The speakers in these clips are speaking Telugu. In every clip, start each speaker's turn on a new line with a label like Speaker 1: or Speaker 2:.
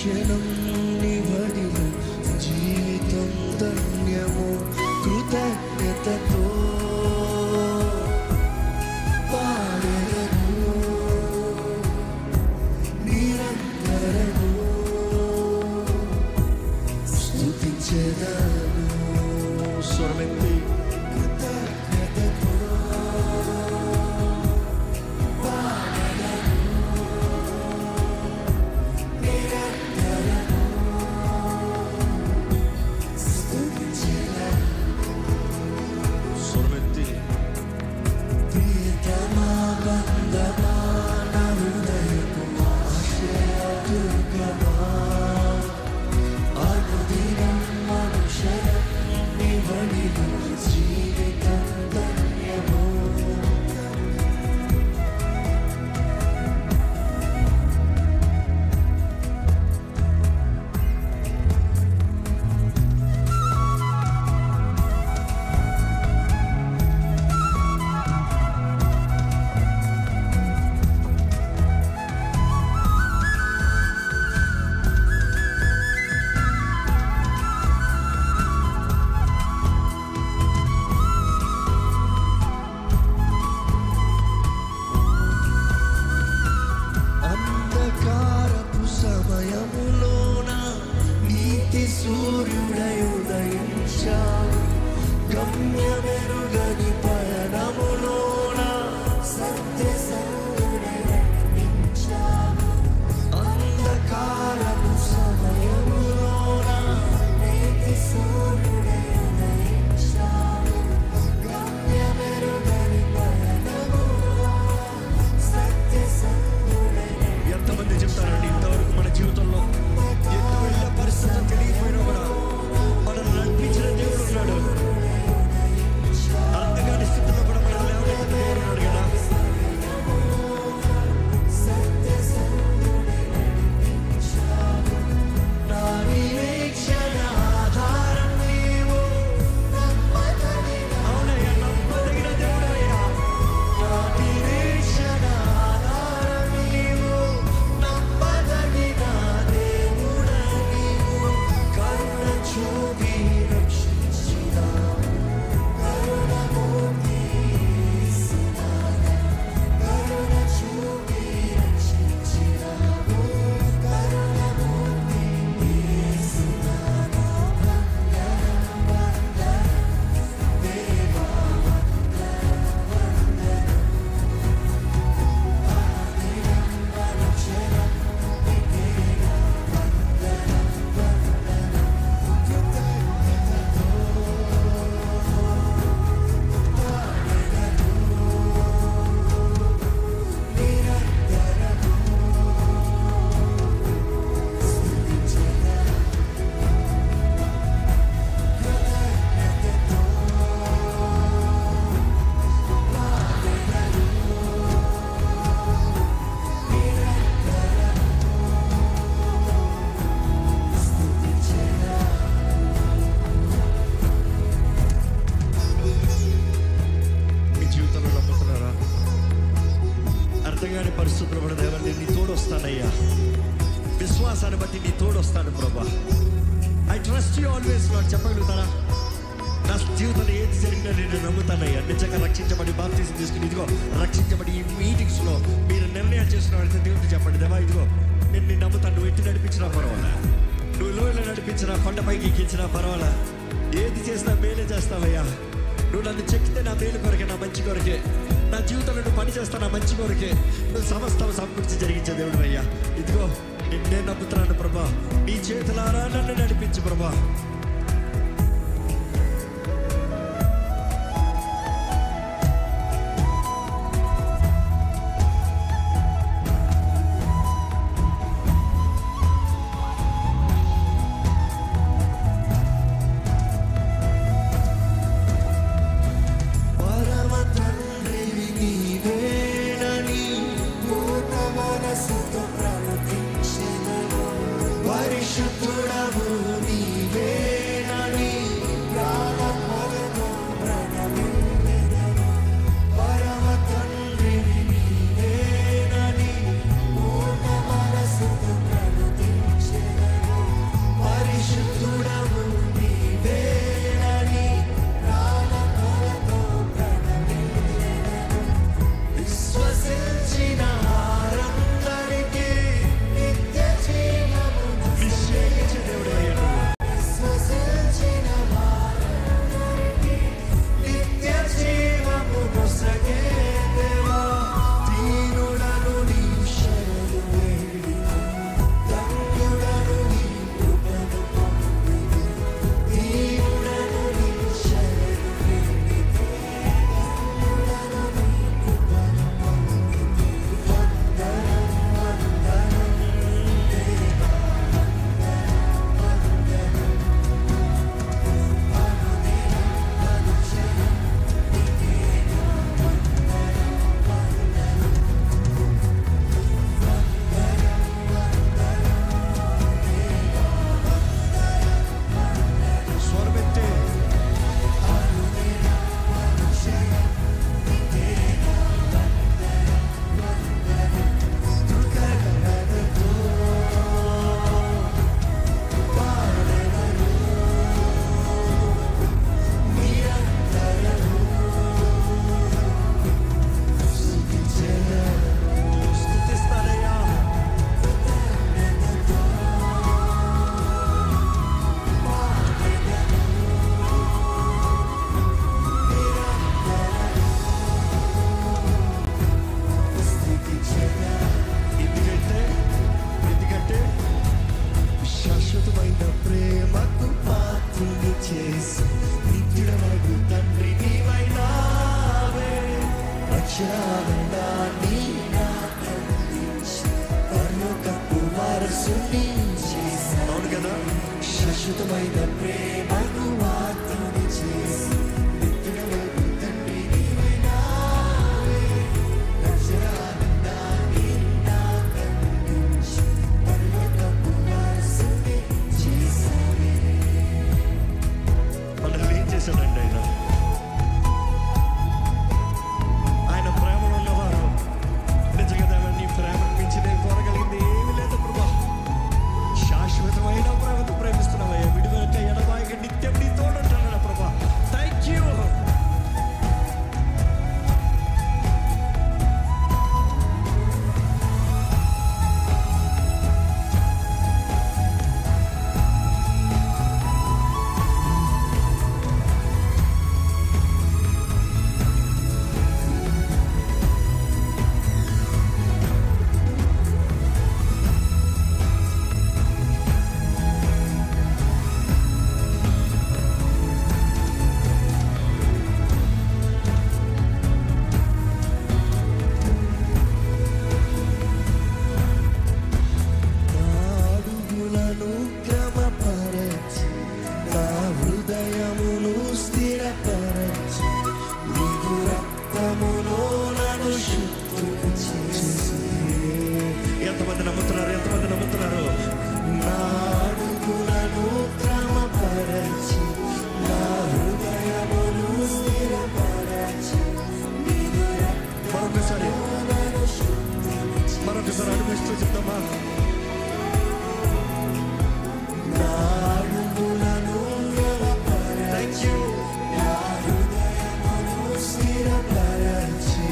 Speaker 1: క్షణం నివడిలో జీవితం ధన్యము కృతజ్ఞతతో పాడెదను నిరంతరము స్తుతించెదను. స్వరమెత్తి సూర్యుడై ఉదయించావు గమ్యమెరుగని పయనములోన సత్య సంగుడై నడిపించావు అంధకారపు సమయములోన నీతి సూర్యుడై ఉదయించావు గమ్యమెరుగని పయనములోన సత్య సంగుడై. ఎంతమంది చెప్తారండి ఇంతవరకు మన జీవితంలో ఎటువంటి పరిస్థితి తెలియపోయినా కూడా మనల్ని నడిపించిన దేవుడు ఉన్నాడు. అంతగాని స్థితిలో కూడా మనల్ని లేవనెత్తిన దేవుడు ఉన్నాడు కదా. నా నిరీక్షణ ఆధారం నీవు, అవునయ్యా నమ్మదగిన దేవుడయ్యా. నా నిరీక్షణ ఆధారం నీవు, నమ్మదగిన దేవుడ నీవు. కరుణ చూపి రక్షించినావు, కరుణమూర్తి యేసునాథా. కరుణ చూపి రక్షించినావు, కరుణమూర్తి యేసునాథా. వందనం వందనం దేవా, వందనం వందనం. ఆదిరం అనుక్షణం నీకేగా వందనం వందనం. కృతజ్ఞతతో పాడెదను నిరంతరము స్తుతించెదను. కృతజ్ఞతతో పాడెదను నిరంతరము స్తుతించెదను. మీ జీవితంలో నమ్ముతున్నారా? అర్థం కాని పరిస్థితులు కూడా దేవని నీ తోడొస్తానయ్యా. విశ్వాసాన్ని బట్టి నీ తోడొస్తాను ప్రభా. I trust you always lord చెప్పగలుగుతారా? నా జీవితంలో ఏది జరిగినా నేను నమ్ముతానయ్యా. నిజంగా రక్షించబడి బాప్తిజం తీసుకుని ఇదిగో రక్షించబడి ఈ మీటింగ్స్లో మీరు నిర్ణయం చేసిన దేవుడిని చెప్పండి, దేవా ఇదిగో నేను నీ నమ్ముతాను. నువ్వు ఎట్టి నడిపించినా పర్వాలా, నువ్వు లోయలో నడిపించినా కొండపైకి ఎక్కించినా పర్వాలా, ఏది చేసినా మేలే చేస్తావయ్యా. నువ్వు నన్ను చెక్కితే నా మేలు కొరకే, నా మంచి కొరకే. నా జీవితంలో నువ్వు పని చేస్తా నా మంచి కొరకే. నువ్వు సమస్తం సమకూర్చి జరిగించే దేవుడు అయ్యా. ఇదిగో నిన్నే నమ్ముతున్నాను ప్రభా. నీ చేతులారా నన్ను నడిపించు ప్రభా. పరమ తండ్రివి నీవేనని పూర్ణ మనసుతో ప్రవర్తించెదను. పరిశుద్ధుడవు నీవే అవును కదా, శాశ్వతమైన ప్రేమను వాగ్దానం చేసి మనల్ని ఏం చేశాడండి ఆయన? ఆయన ప్రేమలో ఉన్నవారు నిజంగా దేవా, నీ ప్రేమను మించి నేను కోరగలిగింది ఏమీ లేదు ప్రభా. శాశ్వతమైన ప్రేమతో ప్రేమిస్తున్నావయ్యా. విడుదలక ఎడబాయిగా నిత్యం నీ తోడుంటాను ప్రభా. Thank you. ఎంతమంది నమ్ముతున్నారు? ఎంతమంది నమ్ముతున్నారు? నా అడుగులను క్రమపరచి నా హృదయమును స్థిరపరచి. మరొకసారి అడుగుస్తూ చెప్తామా? నా అడుగులను క్రమపరచి, థ్యాంక్ యూ, నా హృదయమును స్థిరపరచి.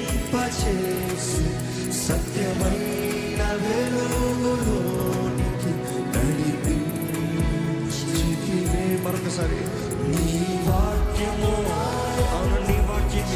Speaker 1: జయింపచేసి సత్యమైన వెలుగులోనికి నడిపించితివే. మరొకసారి నీ వాక్యము, అవును నీ వాక్యం